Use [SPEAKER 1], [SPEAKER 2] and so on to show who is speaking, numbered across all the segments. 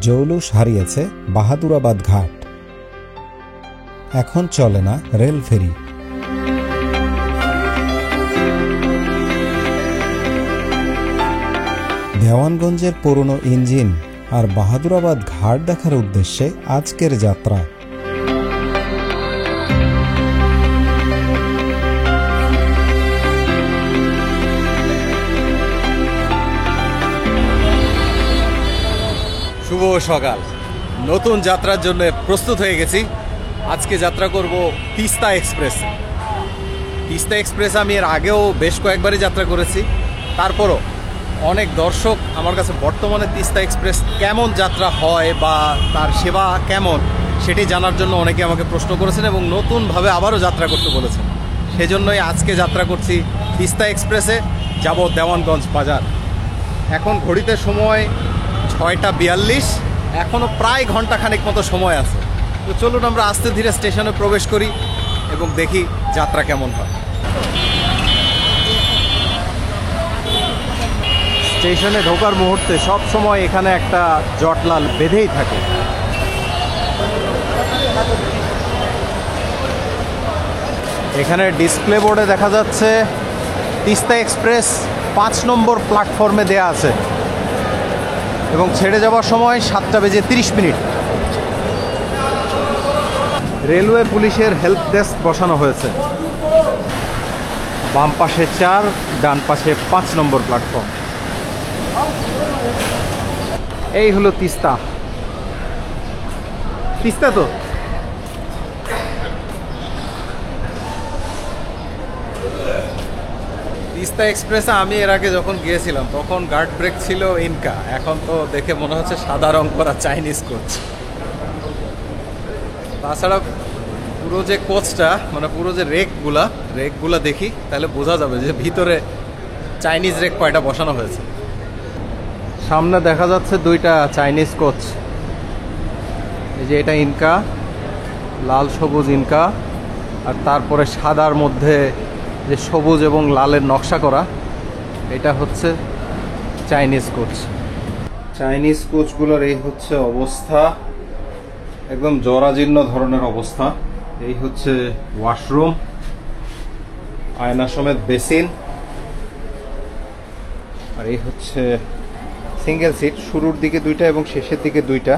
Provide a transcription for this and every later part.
[SPEAKER 1] জৌলুস হারিয়েছে বাহাদুরাবাদ ঘাট। এখন চলে না রেল ফেরি। দেওয়ানগঞ্জের পুরনো ইঞ্জিন আর বাহাদুরাবাদ ঘাট দেখার উদ্দেশ্যে আজকের যাত্রা।
[SPEAKER 2] শুভ সকাল। নতুন যাত্রার জন্য প্রস্তুত হয়ে গেছি। আজকে যাত্রা করব তিস্তা এক্সপ্রেস। তিস্তা এক্সপ্রেস আমি এর আগেও বেশ কয়েকবারই যাত্রা করেছি, তারপরও অনেক দর্শক আমার কাছে বর্তমানে তিস্তা এক্সপ্রেস কেমন যাত্রা হয় বা তার সেবা কেমন সেটি জানার জন্য অনেকে আমাকে প্রশ্ন করেছেন এবং নতুনভাবে আবারও যাত্রা করতে বলেছেন। সেজন্যই আজকে যাত্রা করছি তিস্তা এক্সপ্রেসে, যাব দেওয়ানগঞ্জ বাজার। এখন ঘড়িতে সময় 6টা 42, এখনও প্রায় ঘন্টাখানেক মতো সময় আছে। তো চলুন আমরা আস্তে ধীরে স্টেশনে প্রবেশ করি এবং দেখি যাত্রা কেমন হয়। স্টেশনে ঢোকার মুহূর্তে সব সময় এখানে একটা জটলাল বেঁধেই থাকে। এখানে ডিসপ্লে বোর্ডে দেখা যাচ্ছে তিস্তা এক্সপ্রেস 5 নম্বর প্ল্যাটফর্মে দেয়া আছে এবং ছেড়ে যাওয়ার সময় 7টা30। রেলওয়ে পুলিশের হেল্প ডেস্ক বসানো হয়েছে। বাম পাশে 4, ডান পাশে 5 নম্বর প্ল্যাটফর্ম। এই হলো তিস্তা। তিস্তা তো তিস্তা এক্সপ্রেসে আমি এর আগে যখন গিয়েছিলাম তখন গার্ড ব্রেক ছিল ইনকা, এখন তো দেখে মনে হচ্ছে সাদা রং করা চাইনিজ কোচ। তাছাড়া পুরো যে কোচটা মানে পুরো যে রেকগুলা দেখি তাহলে বোঝা যাবে যে ভিতরে চাইনিজ রেক কয়টা বসানো হয়েছে। সামনে দেখা যাচ্ছে 2টা চাইনিজ কোচ। এই যে এটা ইনকা, লাল সবুজ ইনকা, আর তারপরে সাদার মধ্যে যে সবুজ এবং লালের নকশা করা এটা হচ্ছে চাইনিজ কোচ। চাইনিজ কোচগুলোর এই হচ্ছে অবস্থা, একদম জরাজীর্ণ ধরনের অবস্থা। এই হচ্ছে ওয়াশরুম, আয়না সমেত বেসিন, আর এই হচ্ছে সিঙ্গেল সিট। শুরুর দিকে 2টা এবং শেষের দিকে 2টা।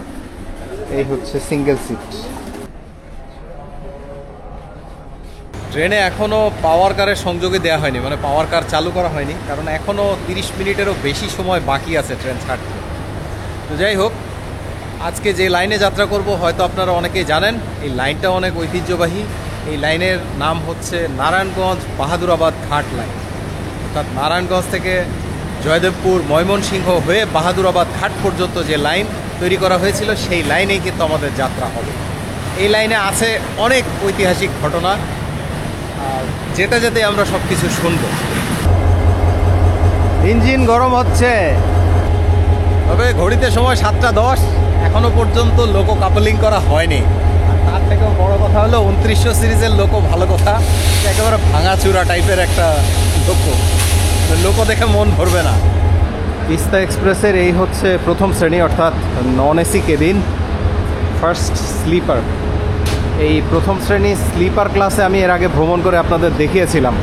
[SPEAKER 2] এই হচ্ছে সিঙ্গেল সিট। ট্রেনে এখনও পাওয়ার কারের সংযোগে দেওয়া হয়নি, মানে পাওয়ার কার চালু করা হয়নি, কারণ এখনও 30 মিনিটেরও বেশি সময় বাকি আছে ট্রেন ছাড়তে। তো যাই হোক, আজকে যে লাইনে যাত্রা করব হয়তো আপনারা অনেকেই জানেন। এই লাইনটা অনেক ঐতিহ্যবাহী। এই লাইনের নাম হচ্ছে নারায়ণগঞ্জ বাহাদুরাবাদ ঘাট লাইন। অর্থাৎ নারায়ণগঞ্জ থেকে জয়দেবপুর ময়মনসিংহ হয়ে বাহাদুরাবাদ ঘাট পর্যন্ত যে লাইন তৈরি করা হয়েছিল সেই লাইনেই কিন্তু আমাদের যাত্রা হবে। এই লাইনে আছে অনেক ঐতিহাসিক ঘটনা, আর যেতে যেতে আমরা সব কিছু শুনব। ইঞ্জিন গরম হচ্ছে, তবে ঘড়িতে সময় 7টা10, এখনো পর্যন্ত লোকো কাপলিং করা হয়নি। আর তার থেকেও বড় কথা হলো 2900 সিরিজের লোকো ভালো কথা, একেবারে ভাঙাচুরা টাইপের একটা লোকো দেখে মন ভরবে না। তিস্তা এক্সপ্রেসের এই হচ্ছে প্রথম শ্রেণী, অর্থাৎ non AC cabin, first sleeper. এই প্রথম শ্রেণী স্লিপার ক্লাসে আমি এর আগে ভ্রমণ করে আপনাদের দেখিয়েছিলাম।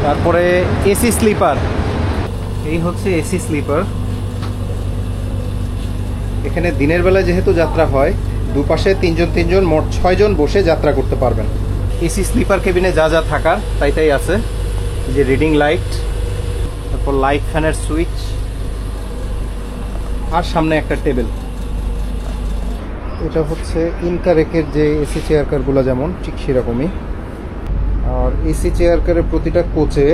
[SPEAKER 2] তারপরে এসি স্লিপার, এই হচ্ছে এসি স্লিপার। এখানে দিনের বেলা যেহেতু যাত্রা হয়, দুপাশে 3 জন মোট 6 জন বসে যাত্রা করতে পারবেন। এসি স্লিপার কেবিনে যা যা থাকার তাই আছে। যে রিডিং লাইট, তারপর লাইট ফ্যানের সুইচ, আর সামনে একটা টেবিল। এটা হচ্ছে ইনকারেকের যে এসি চেয়ার কারগুলো যেমন ঠিক সেরকমই। আর এসি চেয়ার কারের প্রতিটা কোচে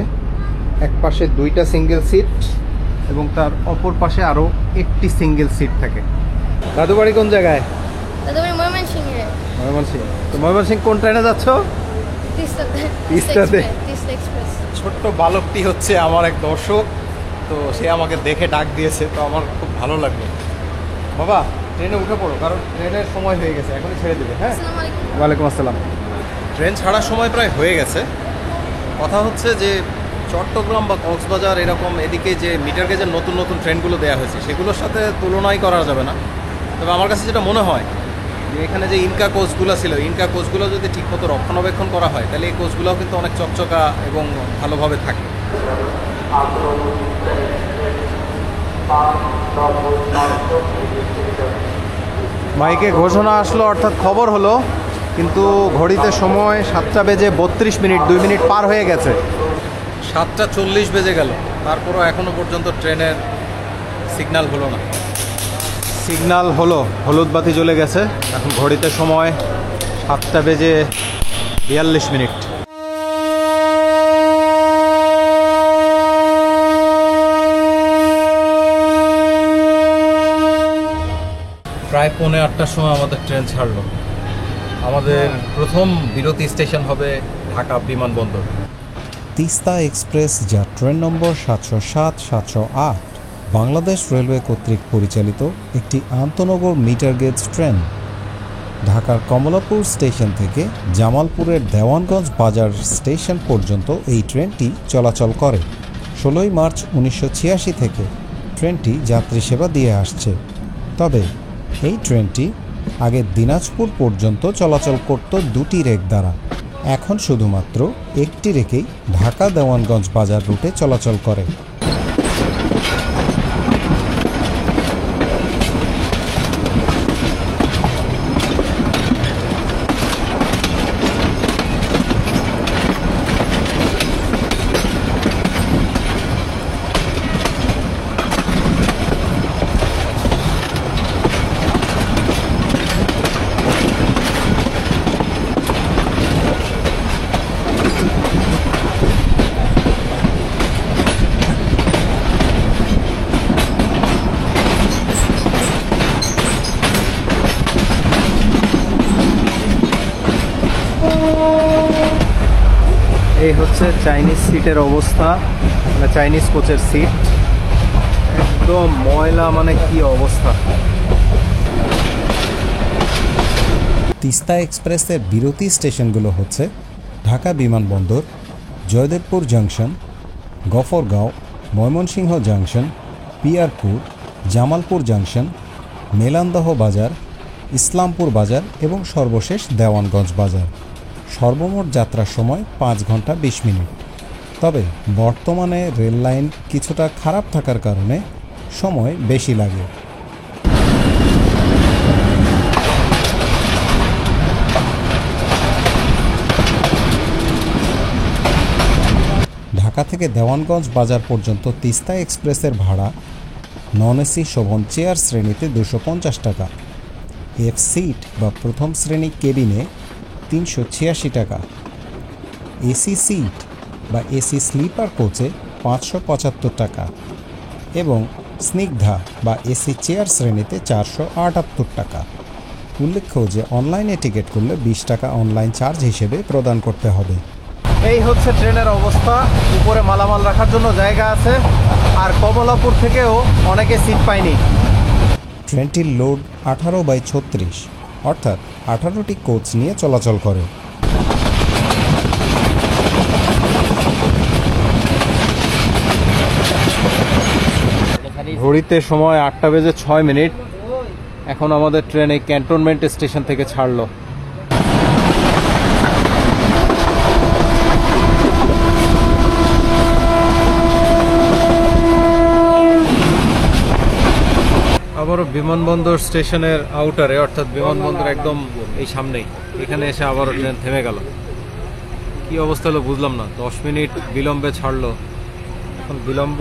[SPEAKER 2] এক পাশে 2টা সিঙ্গেল সিট এবং তার অপর পাশে আরও 1টি সিঙ্গেল সিট থাকে। দাদু বাড়ি কোন জায়গায়? ময়মনসিংহ। তো ময়মনসিংহ কোন ট্রেনে যাচ্ছ? তিস্তাতে। ছোট্ট বালকটি হচ্ছে আমার এক দর্শক, তো সে আমাকে দেখে ডাক দিয়েছে, তো আমার খুব ভালো লাগলো। বাবা ট্রেনে উঠে পড়ো, কারণ ট্রেনের সময় হয়ে গেছে, এখনই ছেড়ে দেবে। হ্যাঁ, ওয়ালাইকুম আসসালাম। ট্রেন ছাড়ার সময় প্রায় হয়ে গেছে। কথা হচ্ছে যে চট্টগ্রাম বা কক্সবাজার এরকম এদিকে যে মিটার গেজের নতুন নতুন ট্রেনগুলো দেওয়া হয়েছে সেগুলোর সাথে তুলনাই করা যাবে না। তবে আমার কাছে যেটা মনে হয় যে এখানে যে ইনকা কোচগুলো ছিল, ইনকা কোচগুলো যদি ঠিকমতো রক্ষণাবেক্ষণ করা হয় তাহলে এই কোচগুলোও কিন্তু অনেক চকচকা এবং ভালোভাবে থাকে। মাইকে ঘোষণা আসলো, অর্থাৎ খবর হলো, কিন্তু ঘড়িতে সময় 7:32, 2 মিনিট পার হয়ে গেছে। 7:40 বেজে গেল, তারপরও এখনো পর্যন্ত ট্রেনের সিগন্যাল হলো না। সিগন্যাল হলো, হলুদ বাতি জ্বলে গেছে। এখন ঘড়িতে সময় 7:42। প্রায় 7:45 সময় আমাদের ট্রেন ছাড়লো। আমাদের প্রথম বিরতি স্টেশন হবে ঢাকা বিমানবন্দর।
[SPEAKER 1] তিস্তা এক্সপ্রেস, যা ট্রেন নম্বর 707-708, বাংলাদেশ রেলওয়ে কর্তৃক পরিচালিত একটি আন্তনগর মিটার গেজ ট্রেন। ঢাকার কমলাপুর স্টেশন থেকে জামালপুরের দেওয়ানগঞ্জ বাজার স্টেশন পর্যন্ত এই ট্রেনটি চলাচল করে। 16 মার্চ 1986 থেকে ট্রেনটি যাত্রী সেবা দিয়ে আসছে। তবে এই ট্রেনটি আগে দিনাজপুর পর্যন্ত চলাচল করত 2টি রেক দ্বারা। এখন শুধুমাত্র একটি রেকেই ঢাকা দেওয়ানগঞ্জ বাজার রুটে চলাচল করে।
[SPEAKER 2] এই হচ্ছে চাইনিজ সিটের অবস্থা, মানে চাইনিজ কোচের সিট, একদম ময়লা, মানে কি অবস্থা।
[SPEAKER 1] তিস্তা এক্সপ্রেসের বিরতি স্টেশনগুলো হচ্ছে ঢাকা বিমানবন্দর, Joydebpur junction, Gafargaon, Mymensingh junction, Piyarpur, Jamalpur junction, Melandah Bazar, Islampur বাজার এবং সর্বশেষ দেওয়ানগঞ্জ বাজার। সর্বমোট যাত্রার সময় 5 ঘন্টা 20 মিনিট। তবে বর্তমানে রেল লাইন কিছুটা খারাপ থাকার কারণে সময় বেশি লাগে। ঢাকা থেকে দেওয়ানগঞ্জ বাজার পর্যন্ত তিস্তা এক্সপ্রেসের ভাড়া নন এসি শোভন চেয়ার শ্রেণীতে 250 টাকা, এফ সিট বা প্রথম শ্রেণী কেবিনে 386 টাকা, এসি সিট বা এসি স্লিপার কোচে 575 টাকা এবং স্নিগ্ধা বা এসি চেয়ার শ্রেণীতে 478 টাকা। উল্লেখ্য যে অনলাইনে টিকিট করলে 20 টাকা অনলাইন চার্জ হিসেবে প্রদান করতে হবে।
[SPEAKER 2] এই হচ্ছে ট্রেনের অবস্থা। উপরে মালামাল রাখার জন্য জায়গা আছে, আর কমলাপুর থেকেও অনেকে সিট পায়নি।
[SPEAKER 1] ট্রেনটির লোড 18/36, অর্থাৎ 18টি কোচ নিয়ে চলাচল করে।
[SPEAKER 2] ঘড়িতে সময় 8:06। এখন আমাদের ট্রেন এই ক্যান্টনমেন্ট স্টেশন থেকে ছাড়লো। আবারও বিমানবন্দর স্টেশনের আউটারে, অর্থাৎ বিমানবন্দর একদম এই সামনেই, এখানে এসে আবারও ট্রেন থেমে গেল। কি অবস্থা হলো বুঝলাম না। 10 মিনিট বিলম্বে ছাড়লো, এখন বিলম্ব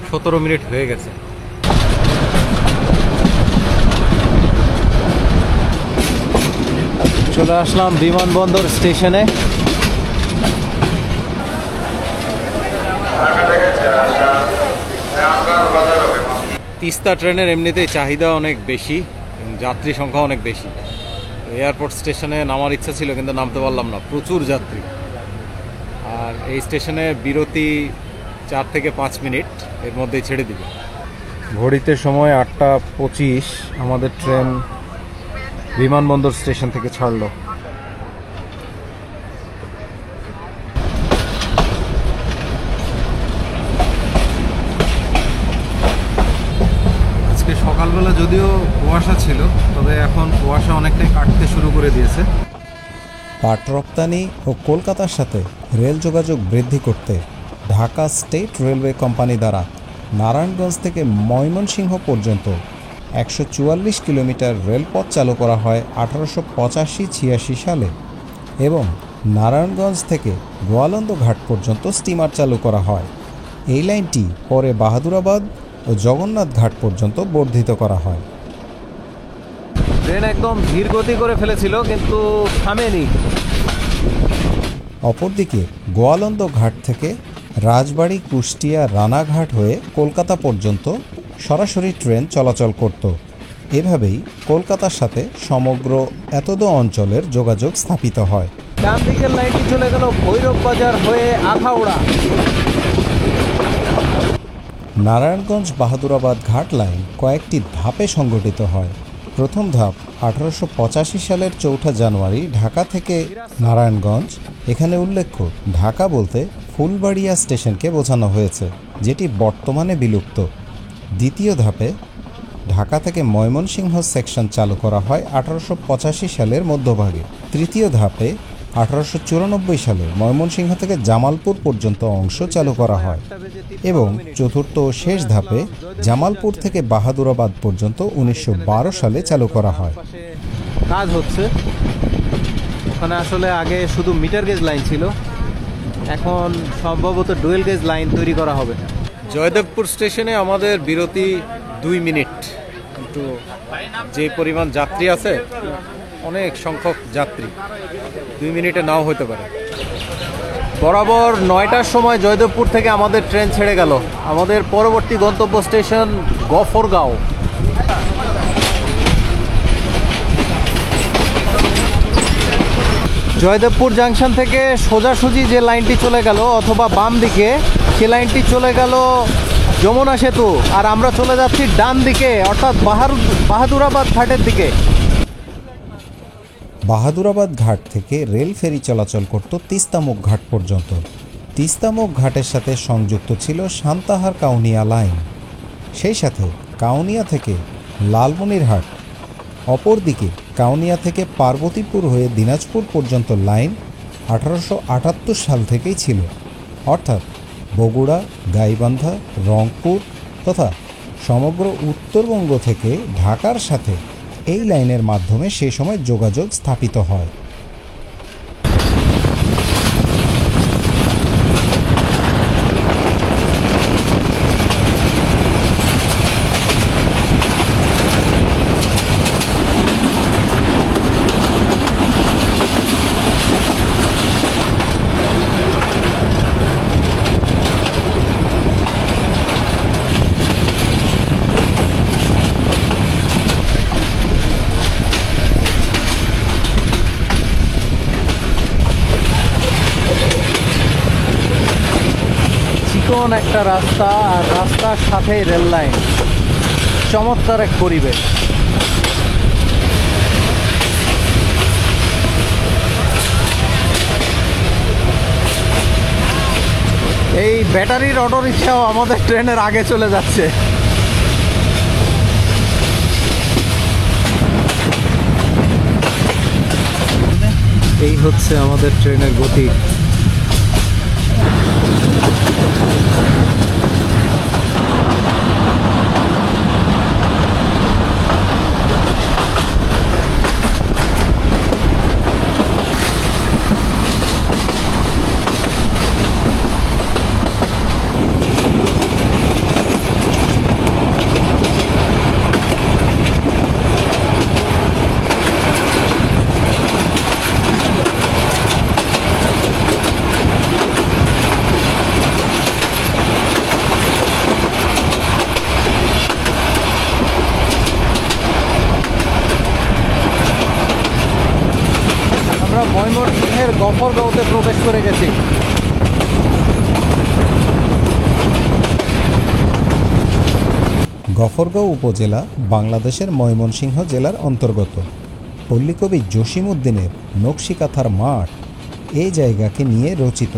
[SPEAKER 2] 17 মিনিট হয়ে গেছে। চলে আসলাম বিমানবন্দর স্টেশনে। তিস্তা ট্রেনের এমনিতেই চাহিদা অনেক বেশি, যাত্রী সংখ্যা অনেক বেশি। এয়ারপোর্ট স্টেশনে নামার ইচ্ছা ছিল কিন্তু নামতে পারলাম না, প্রচুর যাত্রী। আর এই স্টেশনে বিরতি 4 থেকে 5 মিনিট, এর মধ্যেই ছেড়ে দিবে। ঘড়িতে সময় 8:25, আমাদের ট্রেন বিমানবন্দর স্টেশন থেকে ছাড়লো। যদিও কুয়াশা ছিল, তবে এখন কুয়াশা অনেকটাই কাটতে শুরু করে দিয়েছে।
[SPEAKER 1] পাট রপ্তানি ও কলকাতার সাথে রেল যোগাযোগ বৃদ্ধি করতে ঢাকা স্টেট রেলওয়ে কোম্পানি দ্বারা নারায়ণগঞ্জ থেকে ময়মনসিংহ পর্যন্ত 144 কিলোমিটার রেলপথ চালু করা হয় 1885-86 সালে এবং নারায়ণগঞ্জ থেকে গোয়ালন্দ ঘাট পর্যন্ত স্টিমার চালু করা হয়। এই লাইনটি পরে বাহাদুরাবাদ ও জগন্নাথ ঘাট পর্যন্ত বর্ধিত করা হয়।
[SPEAKER 2] ট্রেন একদম ধীর গতি করে ফেলেছিল, কিন্তু থামেনি।
[SPEAKER 1] অপরদিকে গোয়ালন্দ ঘাট থেকে রাজবাড়ী, কুষ্টিয়া, রানাঘাট হয়ে কলকাতা পর্যন্ত সরাসরি ট্রেন চলাচল করত। এভাবেই কলকাতার সাথে সমগ্র এতদ অঞ্চলের যোগাযোগ স্থাপিত হয়।
[SPEAKER 2] ডান দিকের লাইনটি চলে গেল ভৈরব বাজার হয়ে আখাউড়া।
[SPEAKER 1] নারায়ণগঞ্জ বাহাদুরাবাদ ঘাট লাইন কয়েকটি ধাপে সংগঠিত হয়। প্রথম ধাপ 1885 সালের 4 জানুয়ারি ঢাকা থেকে নারায়ণগঞ্জ। এখানে উল্লেখ্য, ঢাকা বলতে ফুলবাড়িয়া স্টেশনকে বোঝানো হয়েছে, যেটি বর্তমানে বিলুপ্ত। দ্বিতীয় ধাপে ঢাকা থেকে ময়মনসিংহ সেকশন চালু করা হয় 1885 সালের মধ্যভাগে। তৃতীয় ধাপে 1894 সালে ময়মনসিংহ থেকে জামালপুর পর্যন্ত অংশ চালু করা হয় এবং চতুর্থ ও শেষ ধাপে জামালপুর থেকে বাহাদুরাবাদ পর্যন্ত 1912 সালে চালু করা হয়।
[SPEAKER 2] কাজ হচ্ছে ওখানে। আসলে আগে শুধু মিটার গেজ লাইন ছিল, এখন সম্ভবত ডুয়েল গেজ লাইন তৈরি করা হবে। জয়দেবপুর স্টেশনে আমাদের বিরতি 2 মিনিট, কিন্তু যে পরিমাণ যাত্রী আছে, অনেক সংখ্যক যাত্রী, 2 মিনিটে নাও হতে পারে। বরাবর 9টার সময় জয়দেবপুর থেকে আমাদের ট্রেন ছেড়ে গেল। আমাদের পরবর্তী গন্তব্য স্টেশন গফরগাঁও। জয়দেবপুর জাংশন থেকে সোজাসুজি যে লাইনটি চলে গেল অথবা বাম দিকে, সে লাইনটি চলে গেল যমুনা সেতু, আর আমরা চলে যাচ্ছি ডান দিকে, অর্থাৎ বাহাদুরাবাদ ঘাটের দিকে।
[SPEAKER 1] বাহাদুরাবাদ ঘাট থেকে রেল ফেরি চলাচল করত তিস্তামুখ ঘাট পর্যন্ত। তিস্তামুখ ঘাটের সাথে সংযুক্ত ছিল সান্তাহার কাউনিয়া লাইন, সেই সাথে কাউনিয়া থেকে লালমনিরহাট। অপরদিকে কাউনিয়া থেকে পার্বতীপুর হয়ে দিনাজপুর পর্যন্ত লাইন 1878 সাল থেকেই ছিল, অর্থাৎ বগুড়া, গাইবান্ধা, রংপুর তথা সমগ্র উত্তরবঙ্গ থেকে ঢাকার সাথে এই লাইনের মাধ্যমে সে সময় যোগাযোগ স্থাপিত হয়।
[SPEAKER 2] চিকন একটা রাস্তা, আর রাস্তার সাথে রেল লাইন, চমৎকার এক পরিবেশ। এই ব্যাটারির অটো রিক্সাও আমাদের ট্রেনের আগে চলে যাচ্ছে। এই হচ্ছে আমাদের ট্রেনের গতি। ময়মনসিংহের গফরগাঁওতে প্রবেশ করে গেছি।
[SPEAKER 1] গফরগাঁও উপজেলা বাংলাদেশের ময়মনসিংহ জেলার অন্তর্গত। পল্লীকবি জসিমউদ্দিনের নকশিকাঁথার মাঠ এই জায়গাকে নিয়ে রচিত।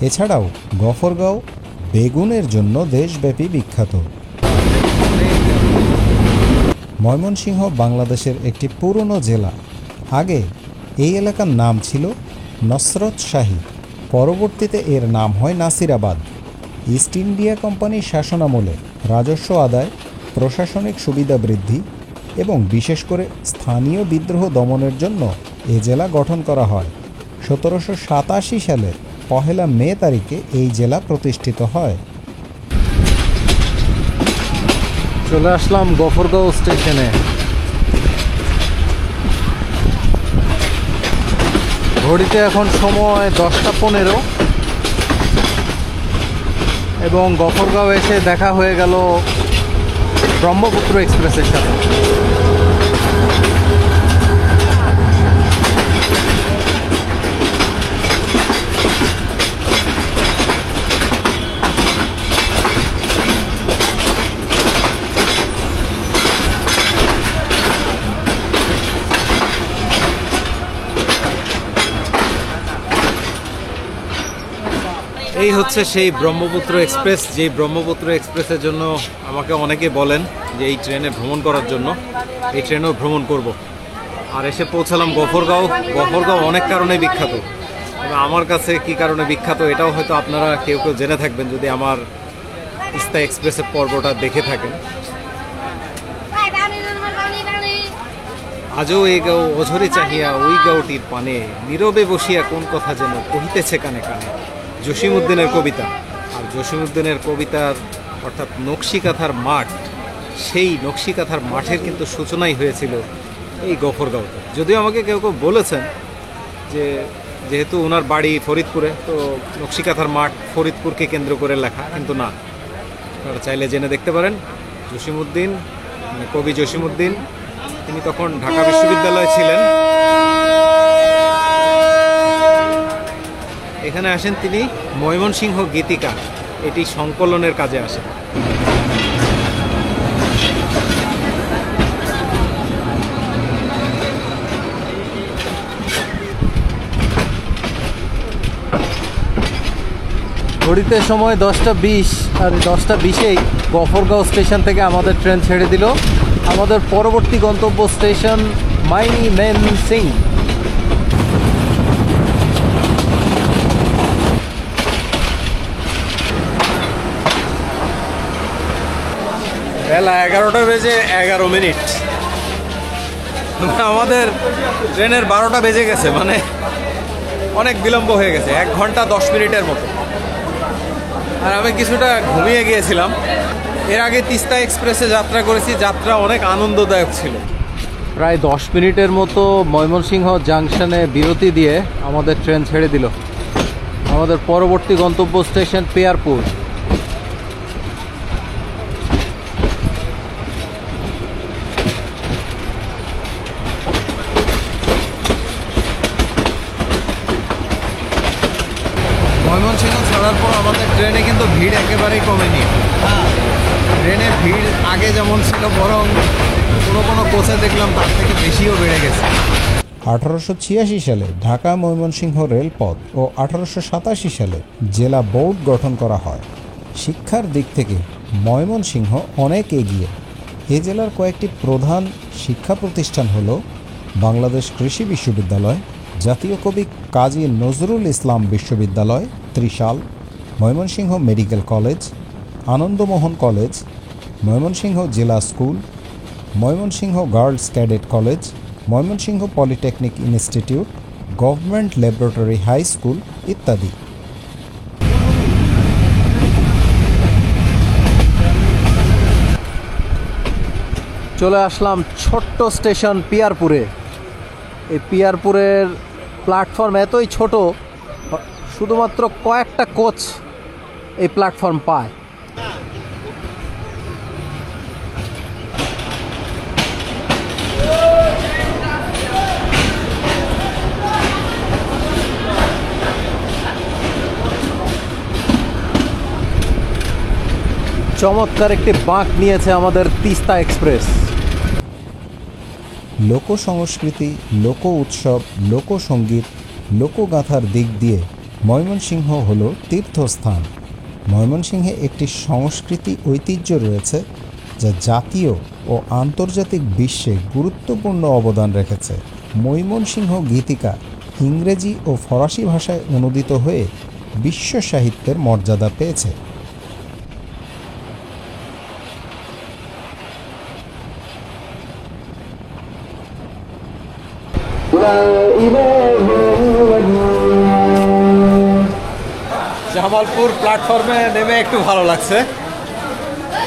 [SPEAKER 1] এছাড়াও গফরগাঁও বেগুনের জন্য দেশব্যাপী বিখ্যাত। ময়মনসিংহ বাংলাদেশের একটি পুরনো জেলা। আগে এই এলাকার নাম ছিল নসরত শাহী, পরবর্তীতে এর নাম হয় নাসিরাবাদ। ইস্ট ইন্ডিয়া কোম্পানির শাসনামলে রাজস্ব আদায়, প্রশাসনিক সুবিধা বৃদ্ধি এবং বিশেষ করে স্থানীয় বিদ্রোহ দমনের জন্য এ জেলা গঠন করা হয়। 1787 সালের 1 মে তারিখে এই জেলা প্রতিষ্ঠিত হয়।
[SPEAKER 2] চলে আসলাম গফরগাঁও স্টেশনে। ঘড়িতে এখন সময় 10টা 15 এবং গফরগাঁও এসে দেখা হয়ে গেল ব্রহ্মপুত্র এক্সপ্রেসের সাথে। এই হচ্ছে সেই ব্রহ্মপুত্র এক্সপ্রেস, যেই ব্রহ্মপুত্র এক্সপ্রেসের জন্য আমাকে অনেকে বলেন যে এই ট্রেনে ভ্রমণ করার জন্য। এই ট্রেনেও ভ্রমণ করব। আর এসে পৌঁছালাম গফরগাঁও। গফরগাঁও অনেক কারণে বিখ্যাত, এবং আমার কাছে কি কারণে বিখ্যাত এটাও হয়তো আপনারা কেউ কেউ জেনে থাকবেন যদি আমার তিস্তা এক্সপ্রেসের পর্বটা দেখে থাকেন। আজও এই গাঁও অঝরে চাহিয়া ওই গাঁওটির পানে, নীরবে বসিয়া কোন কথা যেন কহিতেছে কানে কানে। জসীমউদ্দিনের কবিতা। আর জসীমউদ্দিনের কবিতার অর্থাৎ নকশিকাঁথার মাঠ, সেই নকশিকাঁথার মাঠের কিন্তু সূচনাই হয়েছিল এই গফরগাঁওতে। যদিও আমাকে কেউ কেউ বলেছেন যে যেহেতু ওনার বাড়ি ফরিদপুরে, তো নকশিকাঁথার মাঠ ফরিদপুরকে কেন্দ্র করে লেখা, কিন্তু না, আপনারা চাইলে জেনে দেখতে পারেন। জসীমউদ্দিন মানে কবি জসীমউদ্দিন, তিনি তখন ঢাকা বিশ্ববিদ্যালয়ে ছিলেন। এখানে আসেন তিনি ময়মনসিংহ গীতিকা এটি সংকলনের কাজে আসেন। ঘড়িতে সময় 10টা 20, আর 10টা 20-এই গফরগাঁও স্টেশন থেকে আমাদের ট্রেন ছেড়ে দিল। আমাদের পরবর্তী গন্তব্য স্টেশন ময়মনসিং। বেলা 11টা বেজে 11 মিনিট। আমাদের ট্রেনের 12টা বেজে গেছে, মানে অনেক বিলম্ব হয়ে গেছে, 1 ঘন্টা 10 মিনিটের মতো। আর আমি কিছুটা ঘুমিয়ে গিয়েছিলাম। এর আগে তিস্তা এক্সপ্রেসে যাত্রা করেছি, যাত্রা অনেক আনন্দদায়ক ছিল। প্রায় 10 মিনিটের মতো ময়মনসিংহ জাংশনে বিরতি দিয়ে আমাদের ট্রেন ছেড়ে দিল। আমাদের পরবর্তী গন্তব্য স্টেশন পিয়ারপুর। ময়মনসিংহ ছাড়ার পর আমাদের ট্রেনে কিন্তু ভিড় একেবারেই কমেনি। ট্রেনে ভিড় আগে যেমন ছিল, বরং কোনো কোচে দেখলাম তার থেকে বেশিও বেড়ে গেছে।
[SPEAKER 1] 1886 সালে ঢাকা ময়মনসিংহ রেলপথ ও 1887 সালে জেলা বোর্ড গঠন করা হয়। শিক্ষার দিক থেকে ময়মনসিংহ অনেক এগিয়ে। এ জেলার কয়েকটি প্রধান শিক্ষা প্রতিষ্ঠান হল বাংলাদেশ কৃষি বিশ্ববিদ্যালয়, জাতীয় কবি কাজী নজরুল ইসলাম বিশ্ববিদ্যালয় Trishal, Mymensingh medical college, Anandamohan college, Mymensingh জেলা school, Mymensingh girls cadet college, Mymensingh polytechnic institute, government laboratory high school ইত্যাদি।
[SPEAKER 2] চলে আসলাম ছোট্ট স্টেশন পিয়ারপুরে। এই পিয়ারপুরের প্ল্যাটফর্ম এতই ছোট, শুধুমাত্র কয়েকটা কোচ এই প্ল্যাটফর্ম পায়। চমৎকার একটি বাঁক নিয়েছে আমাদের তিস্তা এক্সপ্রেস।
[SPEAKER 1] লোক সংস্কৃতি, লোক উৎসব, লোকসঙ্গীত, লোকগাথার দিক দিয়ে ময়মনসিংহ হলো তীর্থস্থান। ময়মনসিংহে একটি সংস্কৃতি ঐতিহ্য রয়েছে, যা জাতীয় ও আন্তর্জাতিক বিশ্বে গুরুত্বপূর্ণ অবদান রেখেছে। ময়মনসিংহ গীতিকা ইংরেজি ও ফরাসি ভাষায় অনূদিত হয়ে বিশ্ব সাহিত্যের মর্যাদা পেয়েছে।
[SPEAKER 2] জামালপুর প্ল্যাটফর্মে নেমে একটু ভালো লাগছে,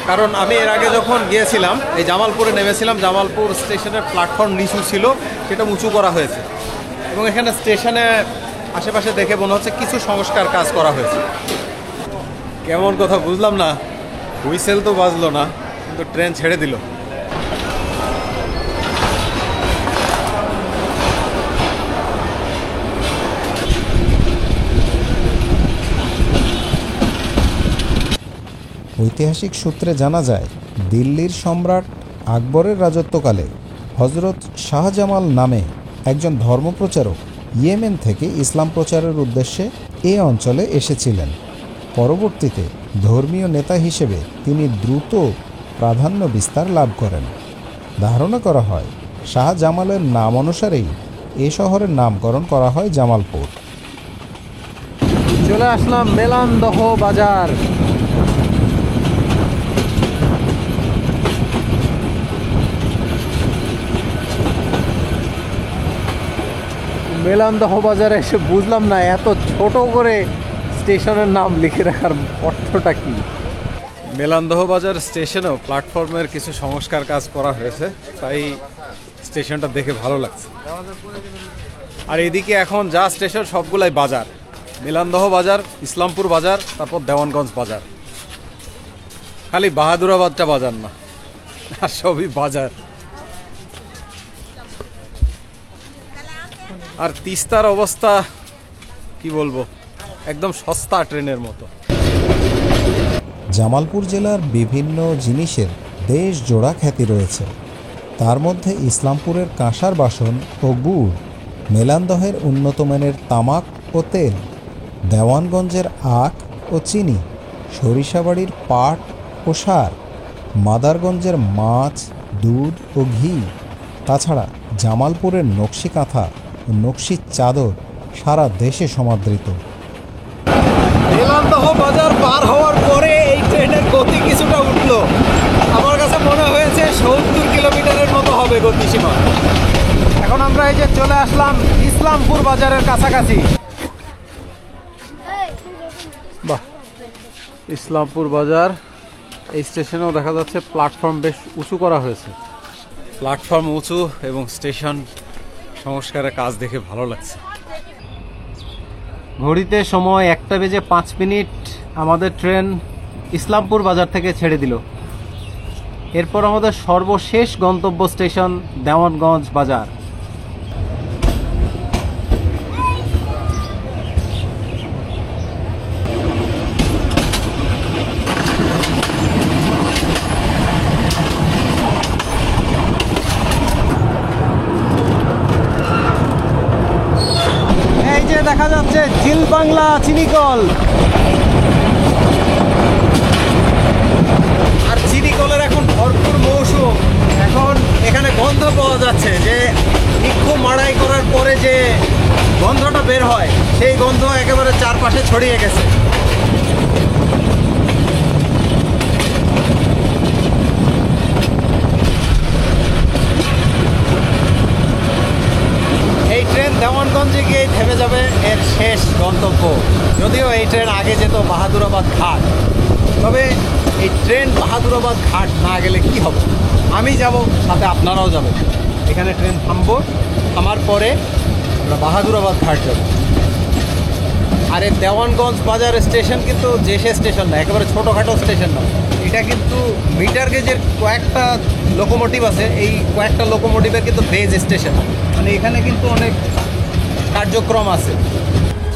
[SPEAKER 2] কারণ আমি এর আগে যখন গিয়েছিলাম এই জামালপুরে নেমেছিলাম, জামালপুর স্টেশনের প্ল্যাটফর্ম নিচু ছিল, সেটা উঁচু করা হয়েছে এবং এখানে স্টেশনে আশেপাশে দেখে মনে হচ্ছে কিছু সংস্কার কাজ করা হয়েছে। কেমন কথা বুঝলাম না, হুইসেল তো বাজলো না, কিন্তু ট্রেন ছেড়ে দিল।
[SPEAKER 1] ঐতিহাসিক সূত্রে জানা যায়, দিল্লির সম্রাট আকবরের রাজত্বকালে হজরত শাহজামাল নামে একজন ধর্মপ্রচারক ইয়েমেন থেকে ইসলাম প্রচারের উদ্দেশ্যে এ অঞ্চলে এসেছিলেন। পরবর্তীতে ধর্মীয় নেতা হিসেবে তিনি দ্রুত প্রাধান্য বিস্তার লাভ করেন। ধারণা করা হয় শাহজামালের নাম অনুসারেই এ শহরের নামকরণ করা হয় জামালপুর।
[SPEAKER 2] চলে আসলাম মেলান্দহ বাজার। মেলান্দহ বাজারে এসে বুঝলাম না এত ছোট করে স্টেশনের নাম লিখে রাখার অর্থটা কি। মেলান্দহ বাজার স্টেশনেও প্ল্যাটফর্মের কিছু সংস্কার কাজ করা হয়েছে, তাই স্টেশনটা দেখে ভালো লাগছে। আর এদিকে এখন যা স্টেশন সবগুলাই বাজার, মেলান্দহ বাজার, ইসলামপুর বাজার, তারপর দেওয়ানগঞ্জ বাজার। খালি বাহাদুরাবাদটা বাজার না, আর সবই বাজার। আর তিস্তার অবস্থা কি বলবো, একদম সস্তা ট্রেনের মতো।
[SPEAKER 1] জামালপুর জেলার বিভিন্ন জিনিসের দেশ জোড়া খ্যাতি রয়েছে, তার মধ্যে ইসলামপুরের কাঁসার বাসন ও গুড়, মেলান্দহের উন্নত মানের তামাক ও তেল, দেওয়ানগঞ্জের আখ ও চিনি, সরিষাবাড়ির পাট ও সার, মাদারগঞ্জের মাছ, দুধ ও ঘি। তাছাড়া জামালপুরের নকশি কাঁথা ও নকশির চাদর সারা দেশে সমাদৃত।
[SPEAKER 2] মেলান্দহ বাজার পার হওয়ার পরে এই ট্রেনের গতি কিছুটা উঠলো, আমার কাছে মনে হয়েছে 70 কিলোমিটারের মতো হবে গতিসীমা। এখন আমরা এই যে চলে আসলাম ইসলামপুর বাজারের কাছাকাছি। বাহ, ইসলামপুর বাজার। এই স্টেশনেও দেখা যাচ্ছে প্ল্যাটফর্ম বেশ উঁচু করা হয়েছে। প্ল্যাটফর্ম উঁচু এবং স্টেশন সংস্কারের কাজ দেখে ভালো লাগছে। ঘড়িতে সময় 1:05 আমাদের ট্রেন ইসলামপুর বাজার থেকে ছেড়ে দিল। এরপর আমাদের সর্বশেষ গন্তব্য স্টেশন দেওয়ানগঞ্জ বাজার। এই যে দেখা যাচ্ছে জিল বাংলা চিনিকল, আর চিনিকলের এখন ভরপুর মৌসুম। এখন এখানে গন্ধ পাওয়া যাচ্ছে, যে ইক্ষু মাড়াই করার পরে যে গন্ধটা বের হয়, সেই গন্ধ একেবারে চারপাশে ছড়িয়ে গেছে। এই ট্রেন দেওয়ানগঞ্জে গিয়ে থেমে যাবে এর শেষ গন্তব্য। যদিও এই ট্রেন আগে যেত বাহাদুরাবাদ ঘাট, তবে এই ট্রেন বাহাদুরাবাদ ঘাট না গেলে কি হবে? আমি যাব, সাথে আপনারাও যাবেন। এখানে ট্রেন থামবো, থামার পরে আমরা বাহাদুরাবাদ ঘাট যাব। আর এই দেওয়ানগঞ্জ বাজার স্টেশন কিন্তু যে সে স্টেশন না, একেবারে ছোটোখাটো স্টেশন না। এটা কিন্তু মিটার গেজের কয়েকটা লোকোমোটিভ আছে, এই কয়েকটা লোকোমোটিভের কিন্তু বেজ স্টেশন, মানে এখানে কিন্তু অনেক কার্যক্রম আছে।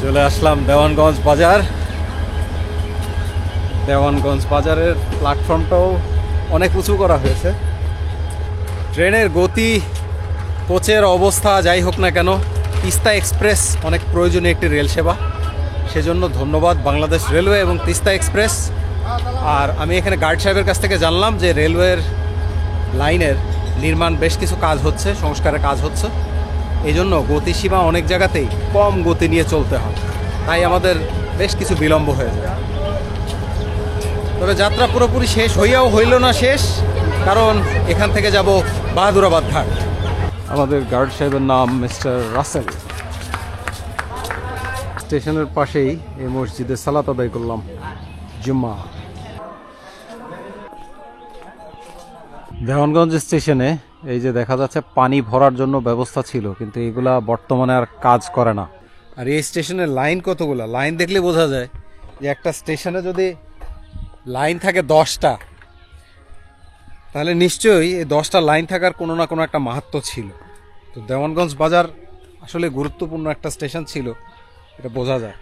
[SPEAKER 2] চলে আসলাম দেওয়ানগঞ্জ বাজার। দেওয়ানগঞ্জ বাজারের প্ল্যাটফর্মটাও অনেক উঁচু করা হয়েছে। ট্রেনের গতি, কোচের অবস্থা যাই হোক না কেন, তিস্তা এক্সপ্রেস অনেক প্রয়োজনীয় একটি রেল সেবা। সেজন্য ধন্যবাদ বাংলাদেশ রেলওয়ে এবং তিস্তা এক্সপ্রেস। আর আমি এখানে গার্ড সাহেবের কাছ থেকে জানলাম যে রেলওয়ের লাইনের নির্মাণ বেশ কিছু কাজ হচ্ছে, সংস্কারের কাজ হচ্ছে, এই জন্য গতিসীমা অনেক জায়গাতেই কম গতি নিয়ে চলতে হয়, তাই আমাদের বেশ কিছু বিলম্ব হয়ে যায়। তবে যাত্রা পুরোপুরি শেষ হইয়াও হইল না শেষ, কারণ এখান থেকে যাব বাহাদুরাবাদ ঘাট। আমাদের গার্ড সাহেবের নাম মিস্টার রাসেল। স্টেশনের পাশেই এই মসজিদে সালাত আদায় করলাম জুম্মা। দেওয়ানগঞ্জ স্টেশনে এই যে দেখা যাচ্ছে পানি ভরার জন্য ব্যবস্থা ছিল, কিন্তু এগুলা বর্তমানে আর কাজ করে না। আর এই স্টেশনের লাইন কতগুলা, লাইন দেখলে বোঝা যায় যে একটা স্টেশনে যদি লাইন থাকে 10টা, তাহলে নিশ্চয়ই এই 10টা লাইন থাকার কোনো না কোনো একটা মাহাত্ম্য ছিল। তো দেওয়ানগঞ্জ বাজার আসলে গুরুত্বপূর্ণ একটা স্টেশন ছিল, এটা বোঝা যায়।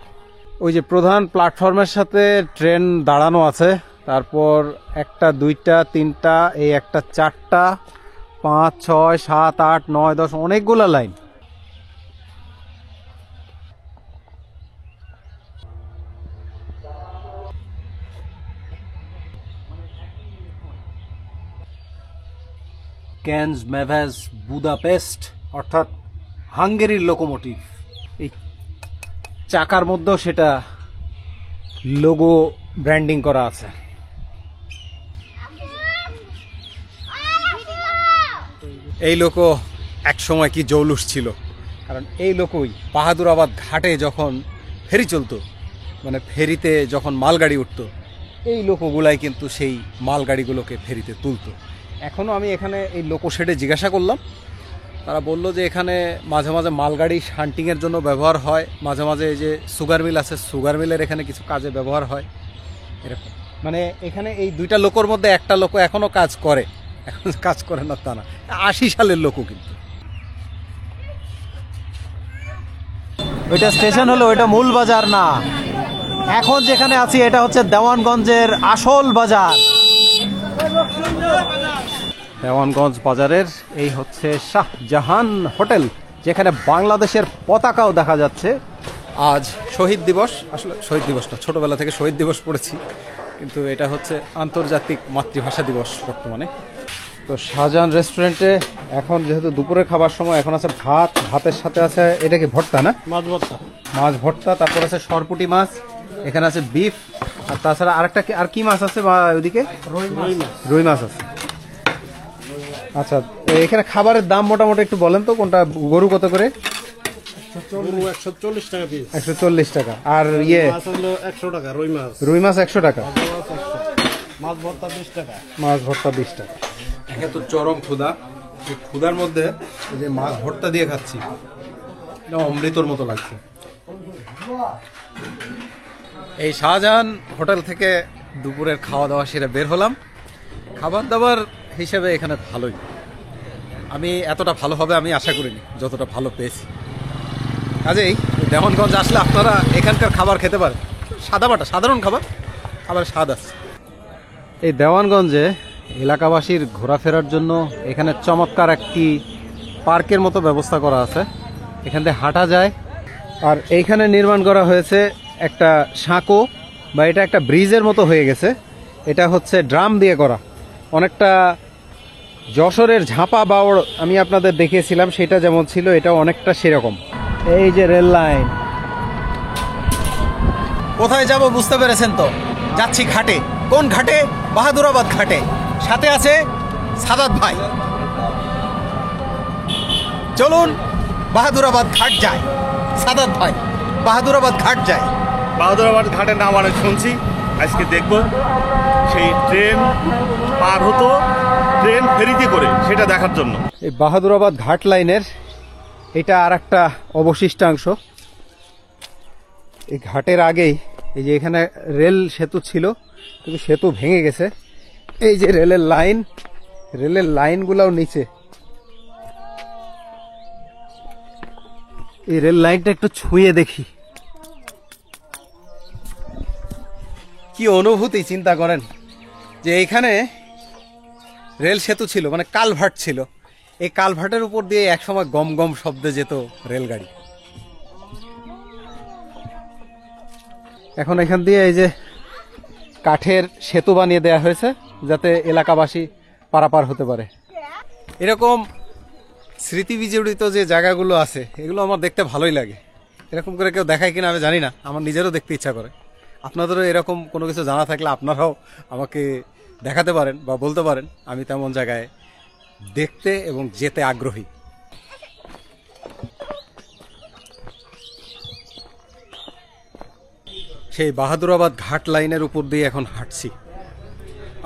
[SPEAKER 2] ওই যে প্রধান প্ল্যাটফর্মের সাথে ট্রেন দাঁড়ানো আছে, তারপর 1টা 2টা 3টা, এই একটা 4টা 5 6 7 8 9 10, অনেকগুলা লাইন। ক্যানস মেভেজ বুদাপেস্ট, অর্থাৎ হাঙ্গেরির লোকোমোটিভ। এই চাকার মধ্যেও সেটা লোগো ব্র্যান্ডিং করা আছে। এই লোকও এক সময় কি জৌলুস ছিল, কারণ এই লোকই বাহাদুরাবাদ ঘাটে যখন ফেরি চলতো, মানে ফেরিতে যখন মালগাড়ি উঠতো, এই লোকগুলাই কিন্তু সেই মালগাড়িগুলোকে ফেরিতে তুলতো। এখনও আমি এখানে এই লোকো শেডে জিজ্ঞাসা করলাম, তারা বলল যে এখানে মাঝে মাঝে মালগাড়ি শান্টিংয়ের জন্য ব্যবহার হয়, মাঝে মাঝে এই যে সুগার মিল আছে, সুগার মিলের এখানে কিছু কাজে ব্যবহার হয়, এরকম। মানে এখানে এই 2টা লোকের মধ্যে একটা লোক এখনও কাজ করে, এখন কাজ করে না তা না, 80 সালের লোকও। কিন্তু ওইটা স্টেশন হলো, ওইটা মূল বাজার না। এখন যেখানে আছি এটা হচ্ছে দেওয়ানগঞ্জের আসল বাজার। দেওয়ানগঞ্জ বাজারের এই হচ্ছে শাহজাহান হোটেল, যেখানে বাংলাদেশের পতাকাও দেখা যাচ্ছে। আজ শহীদ দিবস, আসলে শহীদ দিবস না, ছোটবেলা থেকে শহীদ দিবস পড়েছি, কিন্তু এটা হচ্ছে আন্তর্জাতিক মাতৃভাষা দিবস বর্তমানে। তো শাহজাহান রেস্টুরেন্টে এখন যেহেতু দুপুরের খাবার সময়, এখন আছে ভাত, ভাতের সাথে আছে এটা কি ভর্তা না, মাছ ভর্তা, মাছ ভর্তা, তারপর আছে সরপুটি মাছ, এখানে আছে বিফ, আর তাছাড়া আরেকটা আর কি মাছ আছে বা ওইদিকে রুই মাছ আছে। আচ্ছা, এখানে খাবারের দাম মোটামুটি একটু বলেন তো, কোনটা? গরু কত করে?
[SPEAKER 3] 140 টাকা পিস।
[SPEAKER 2] 140 টাকা। আর ইয়ে
[SPEAKER 3] 100 টাকা রুই মাছ।
[SPEAKER 2] রুই মাছ 100 টাকা।
[SPEAKER 3] মাছ ভর্তা 20 টাকা।
[SPEAKER 2] মাছ ভর্তা 20 টাকা। একে তো চরম ক্ষুধা, এই ক্ষুধার মধ্যে এই যে মাছ ভর্তা দিয়ে খাচ্ছি, এটা অমৃতর মতো লাগছে। এই শাহজাহান হোটেল থেকে দুপুরের খাওয়া দাওয়া সেরে বের হলাম। খাবার দাবার হিসেবে এখানে ভালোই, আমি এতটা ভালো হবে আমি আশা করিনি যতটা ভালো পেয়েছি। কাজেই দেওয়ানগঞ্জ আসলে আপনারা এখানকার খাবার খেতে পারেন, সাদামাটা সাধারণ খাবার, আবার স্বাদ আছে। এই দেওয়ানগঞ্জে এলাকাবাসীর ঘোরাফেরার জন্য এখানে চমৎকার একটি পার্কের মতো ব্যবস্থা করা আছে, এখান থেকে হাঁটা যায়। আর এইখানে নির্মাণ করা হয়েছে একটা সাঁকো, বা এটা একটা ব্রিজের মতো হয়ে গেছে। এটা হচ্ছে ড্রাম দিয়ে করা, অনেকটা যশোরের ঝাঁপা বাওড় আমি আপনাদের দেখিয়েছিলাম, সেটা যেমন ছিল এটা অনেকটা সেরকম। এই যে রেল লাইন, কোথায় যাব বুঝতে পেরেছেন তো? যাচ্ছি ঘাটে। কোন ঘাটে? বাহাদুরাবাদ ঘাটে। সাথে আছে সাদাত ভাই। চলুন বাহাদুরাবাদ ঘাট যায়। সাদাত ভাই, বাহাদুরাবাদ ঘাট যায়।
[SPEAKER 3] বাহাদুরাবাদ ঘাটের নাম অনেক শুনছি, আজকে দেখব সেই ট্রেন পার হতো, ট্রেন ফেরিতে করে, সেটা দেখার জন্য।
[SPEAKER 2] এই বাহাদুরাবাদ ঘাট লাইনের এটা আর একটা অবশিষ্টাংশ। এই ঘাটের আগেই এই যে এখানে রেল সেতু ছিল, কিন্তু সেতু ভেঙে গেছে। এই যে রেলের লাইন, রেলের লাইনগুলোও নিচে। এই রেল লাইনটা একটু ছুঁয়ে দেখি, কি অনুভূতি চিন্তা করেন যে এইখানে রেল সেতু ছিল, মানে কালভার্ট ছিল। এই কালভার্টের উপর দিয়ে একসময় গম গম শব্দে যেত রেলগাড়ি। এখন এখান দিয়ে এই যে কাঠের সেতু বানিয়ে দেওয়া হয়েছে যাতে এলাকাবাসী পারাপার হতে পারে। এরকম স্মৃতি বিজড়িত যে জায়গাগুলো আছে এগুলো আমার দেখতে ভালোই লাগে। এরকম করে কেউ দেখায় কিনা আমি জানি না, আমার নিজেরও দেখতে ইচ্ছা করে। আপনাদেরও এরকম কোনো কিছু জানা থাকলে আপনারাও আমাকে দেখাতে পারেন বা বলতে পারেন, আমি তেমন জায়গায় দেখতে এবং যেতে আগ্রহী। সেই বাহাদুরাবাদ ঘাট লাইনের উপর দিয়ে এখন হাঁটছি।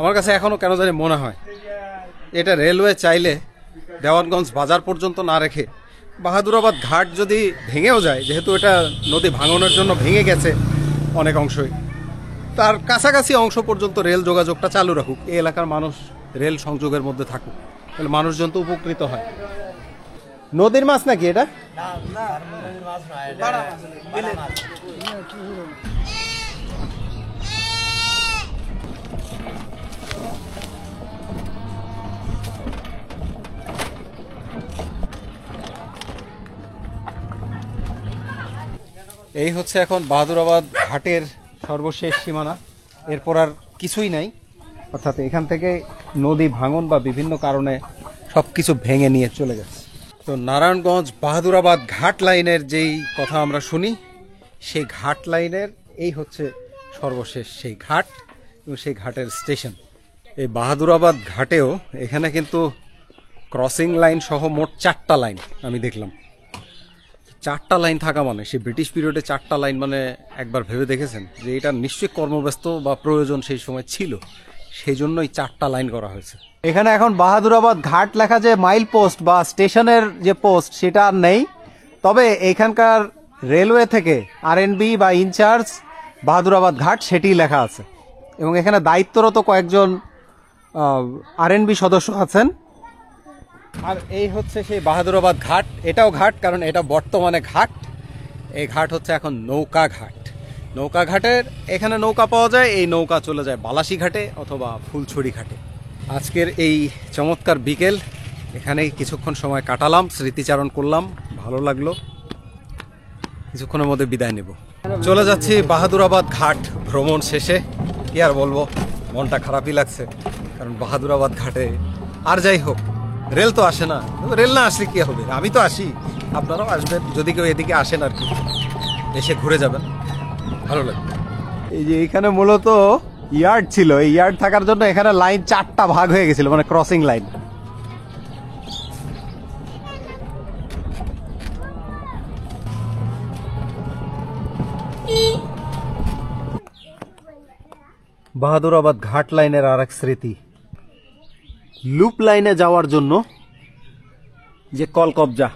[SPEAKER 2] আমার কাছে এখনও কেন জানি মনে হয় এটা রেলওয়ে চাইলে দেওয়ানগঞ্জ বাজার পর্যন্ত না রেখে বাহাদুরাবাদ ঘাট যদি ভেঙেও যায়, যেহেতু এটা নদী ভাঙনের জন্য ভেঙে গেছে অনেক অংশই, তার কাছাকাছি অংশ পর্যন্ত রেল যোগাযোগটা চালু রাখুক, এই এলাকার মানুষ রেল সংযোগের মধ্যে থাকুক, তাহলে মানুষজন তো উপকৃত হয়। নদীর মাছ নাকি এটা? এই হচ্ছে এখন বাহাদুরাবাদ ঘাটের সর্বশেষ সীমানা, এরপর আর কিছুই নাই। অর্থাৎ এখান থেকে নদী ভাঙন বা বিভিন্ন কারণে সব কিছু ভেঙে নিয়ে চলে গেছে। তো নারায়ণগঞ্জ বাহাদুরাবাদ ঘাট লাইনের যেই কথা আমরা শুনি, সেই ঘাট লাইনের এই হচ্ছে সর্বশেষ সেই ঘাট এবং সেই ঘাটের স্টেশন। এই বাহাদুরাবাদ ঘাটেও এখানে কিন্তু ক্রসিং লাইন সহ মোট 4টা লাইন আমি দেখলাম। 4টা লাইন থাকা মানে, সে ব্রিটিশ পিরিয়ডে 4টা লাইন মানে একবার ভেবে দেখেছেন যে এটা নিশ্চয়ই কর্মব্যস্ত বা প্রয়োজন সেই সময় ছিল, সেই জন্যই 4টা লাইন করা হয়েছে। এখানে এখন বাহাদুরাবাদ ঘাট লেখা যে মাইল পোস্ট বা স্টেশনের যে পোস্ট সেটা আর নেই, তবে এখানকার রেলওয়ে থেকে আরএনবি বা ইনচার্জ বাহাদুরাবাদ ঘাট সেটি লেখা আছে এবং এখানে দায়িত্বরত কয়েকজন আরএনবি সদস্য আছেন। আর এই হচ্ছে সেই বাহাদুরাবাদ ঘাট, এটাও ঘাট কারণ এটা বর্তমানে ঘাট। এই ঘাট হচ্ছে এখন নৌকা ঘাট। নৌকা ঘাটের এখানে নৌকা পাওয়া যায়, এই নৌকা চলে যায় বালাসী ঘাটে অথবা ফুলছড়ি ঘাটে। আজকের এই চমৎকার বিকেল এখানে কিছুক্ষণ সময় কাটালাম, স্মৃতিচারণ করলাম, ভালো লাগলো। কিছুক্ষণের মধ্যে বিদায় নেব, চলে যাচ্ছি বাহাদুরাবাদ ঘাট ভ্রমণ শেষে। কি আর বলবো, মনটা খারাপই লাগছে কারণ বাহাদুরাবাদ ঘাটে আর যাই হোক রেল তো আসে না। রেল না আসলে কি হবে, আমি তো আসি, আপনারাও আসবেন যদি কেউ এদিকে আসেন আর কি, এসে ঘুরে যাবেন, ভালো লাগবে। এই যে এখানে মূলত ইয়ার্ড ছিল, এই ইয়ার্ড থাকার জন্য এখানে লাইন 4টা ভাগ হয়ে গেছিল, মানে ক্রসিং লাইন। বাহাদুরাবাদ ঘাট লাইনের আর এক স্মৃতি, লুপ লাইনে যাওয়ার জন্য যে কলকবজা